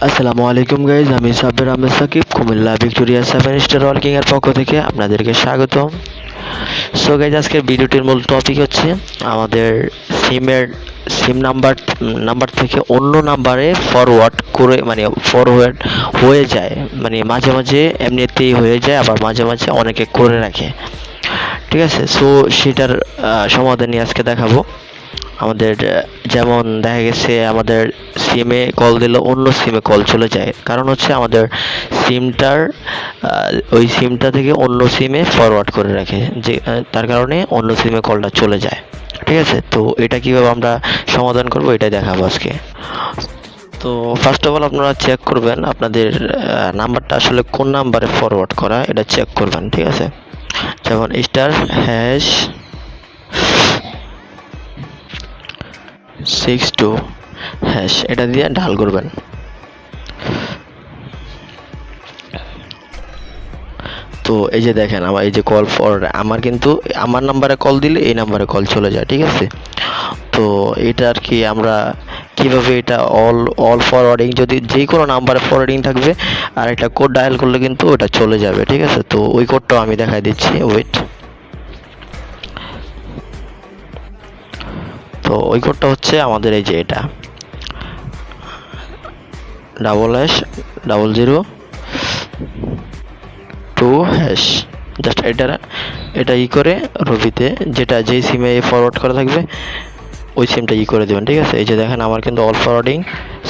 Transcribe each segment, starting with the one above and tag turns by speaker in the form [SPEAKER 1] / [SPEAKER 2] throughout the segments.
[SPEAKER 1] আসসালামু আলাইকুম গাইজ, আমি Sabbir Ahmed Sakib Comilla Victoria 7 star working এর পক্ষ থেকে আপনাদেরকে স্বাগতম। সো গাইজ, আজকের ভিডিওটির মূল টপিক হচ্ছে আমাদের সিম নাম্বার থেকে অন্য নাম্বারে ফরওয়ার্ড হয়ে যায়, মানে মাঝে মাঝে এমনিতেই হয়ে যায়, আবার মাঝে মাঝে অনেকে করে রাখে। ঠিক আছে, সো সেটার সমাধান নিয়ে আজকে দেখাবো। আমাদের যেমন দেখা গেছে আমাদের সিমে কল দিলে অন্য সিমে কল চলে যায়, কারণ হচ্ছে আমাদের সিমটার ওই সিমটা থেকে অন্য সিমে ফরওয়ার্ড করে রাখে, যে তার কারণে অন্য সিমে কলটা চলে যায়। ঠিক আছে, তো এটা কিভাবে আমরা সমাধান করব এটাই দেখাবো আজকে। তো ফার্স্ট অফ অল আপনারা চেক করবেন আপনাদের নাম্বারটা আসলে কোন নাম্বারে ফরওয়ার্ড করা, এটা চেক করবেন। ঠিক আছে, যেমন *62# এটা দিয়ে ডায়াল করবেন। তো এই যে দেখেন আমার এই যে কল ফরওয়ার্ড, আমার কিন্তু আমার নাম্বারে কল দিলে এই নাম্বারে কল চলে যায়। ঠিক আছে, তো এটা আর কি আমরা কিভাবে এটা অল ফরওয়ার্ডিং, যদি যে কোনো নাম্বারে ফরওয়ার্ডিং থাকবে আর একটা কোড ডায়াল করলে কিন্তু ওটা চলে যাবে। ঠিক আছে, তো ওই কোডটাও আমি দেখাই দিচ্ছি, ওয়েট। তো ওই কোডটা হচ্ছে আমাদের এই যে এটা #0002#। জাস্ট এটা করে রবিতে যেটা যেই সিমে ফরওয়ার্ড করা থাকবে ওই সিমটা করে দেবেন। ঠিক আছে, এই যে দেখেন আমার কিন্তু অল ফরওয়ার্ডিং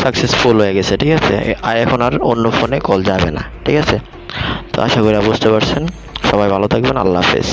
[SPEAKER 1] সাকসেসফুল হয়ে গেছে। ঠিক আছে, আর এখন আর অন্য ফোনে কল যাবে না। ঠিক আছে, তো আশা করি বুঝতে পারছেন। সবাই ভালো থাকবেন, আল্লাহ হাফেজ।